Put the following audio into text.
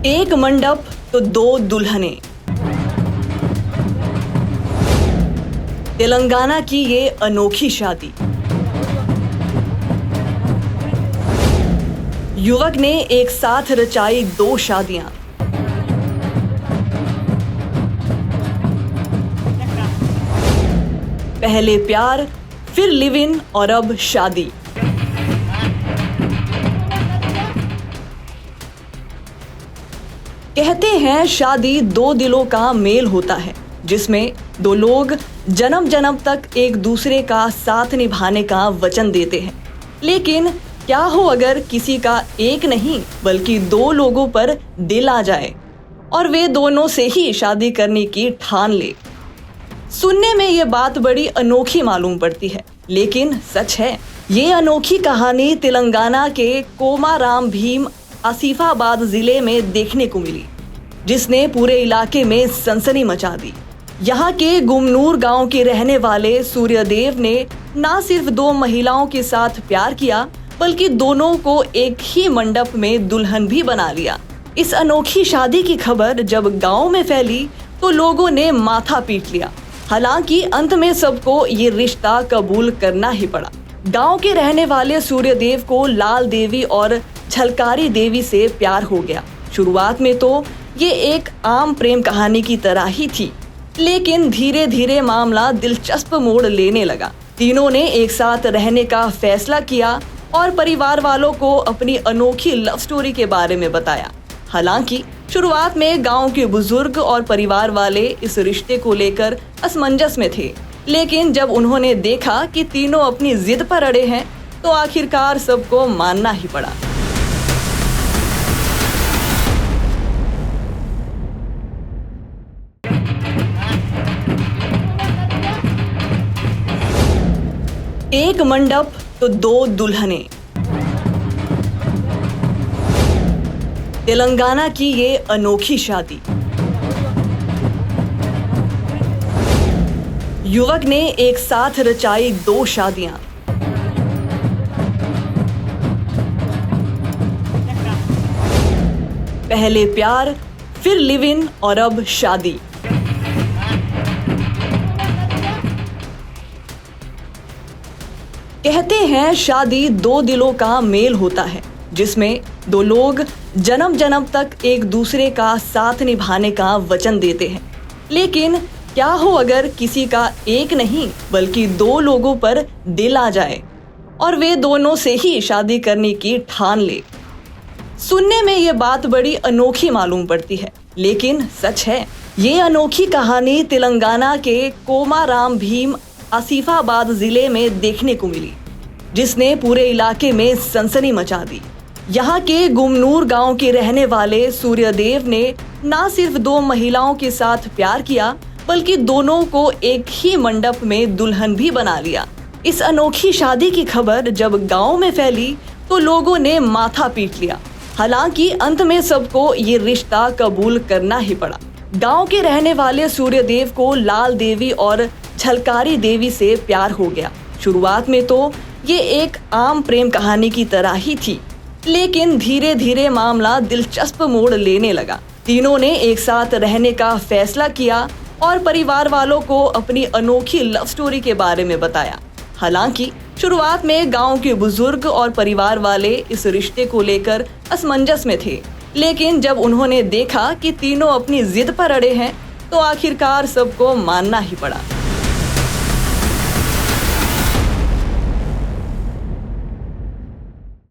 एक मंडप तो दो दुल्हनें। तेलंगाना की ये अनोखी शादी। युवक ने एक साथ रचाई दो शादियां। पहले प्यार, फिर लिव इन और अब शादी। कहते हैं शादी दो दिलों का मेल होता है, जिसमें दो लोग जन्म जन्म तक एक दूसरे का साथ निभाने का वचन देते हैं। लेकिन क्या हो अगर किसी का एक नहीं बल्कि दो लोगों पर दिल आ जाए और वे दोनों से ही शादी करने की ठान ले। सुनने में ये बात बड़ी अनोखी मालूम पड़ती है, लेकिन सच है। ये अनोखी कहानी तेलंगाना के कोमाराम भीम आसिफाबाद जिले में देखने को मिली, जिसने पूरे इलाके में सनसनी मचा दी। यहाँ के गुमनूर गांव के रहने वाले सूर्यदेव ने न सिर्फ दो महिलाओं के साथ प्यार किया, बल्कि दोनों को एक ही मंडप में दुल्हन भी बना लिया। इस अनोखी शादी की खबर जब गांव में फैली तो लोगों ने माथा पीट लिया। हालांकि अंत में सबको ये रिश्ता कबूल करना ही पड़ा। गांव के रहने वाले सूर्यदेव को लाल देवी और झलकारी देवी से प्यार हो गया। शुरुआत में तो ये एक आम प्रेम कहानी की तरह ही थी, लेकिन धीरे धीरे मामला दिलचस्प मोड़ लेने लगा। तीनों ने एक साथ रहने का फैसला किया और परिवार वालों को अपनी अनोखी लव स्टोरी के बारे में बताया। हालांकि शुरुआत में गांव के बुजुर्ग और परिवार वाले इस रिश्ते को लेकर असमंजस में थे, लेकिन जब उन्होंने देखा कि तीनों अपनी जिद पर अड़े हैं तो आखिरकार सबको मानना ही पड़ा। एक मंडप तो दो दुल्हनें। तेलंगाना की ये अनोखी शादी। युवक ने एक साथ रचाई दो शादियां। पहले प्यार, फिर लिव इन और अब शादी। कहते हैं शादी दो दिलों का मेल होता है, जिसमें दो लोग जन्म जन्म तक एक दूसरे का साथ निभाने का वचन देते हैं। लेकिन क्या हो अगर किसी का एक नहीं बल्कि दो लोगों पर दिल आ जाए और वे दोनों से ही शादी करने की ठान ले। सुनने में ये बात बड़ी अनोखी मालूम पड़ती है, लेकिन सच है। ये अनोखी कहानी तेलंगाना के कोमाराम भीम आसिफाबाद जिले में देखने को मिली, जिसने पूरे इलाके में सनसनी मचा दी। यहाँ के गुमनूर गांव के रहने वाले सूर्यदेव ने न सिर्फ दो महिलाओं के साथ प्यार किया, बल्कि दोनों को एक ही मंडप में दुल्हन भी बना लिया। इस अनोखी शादी की खबर जब गांव में फैली तो लोगों ने माथा पीट लिया। हालांकि अंत में सबको ये रिश्ता कबूल करना ही पड़ा। गांव के रहने वाले सूर्यदेव को लाल देवी और झलकारी देवी से प्यार हो गया। शुरुआत में तो ये एक आम प्रेम कहानी की तरह ही थी, लेकिन धीरे धीरे मामला दिलचस्प मोड़ लेने लगा। तीनों ने एक साथ रहने का फैसला किया और परिवार वालों को अपनी अनोखी लव स्टोरी के बारे में बताया। हालांकि शुरुआत में गांव के बुजुर्ग और परिवार वाले इस रिश्ते को लेकर असमंजस में थे, लेकिन जब उन्होंने देखा कि तीनों अपनी जिद पर अड़े हैं तो आखिरकार सबको मानना ही पड़ा।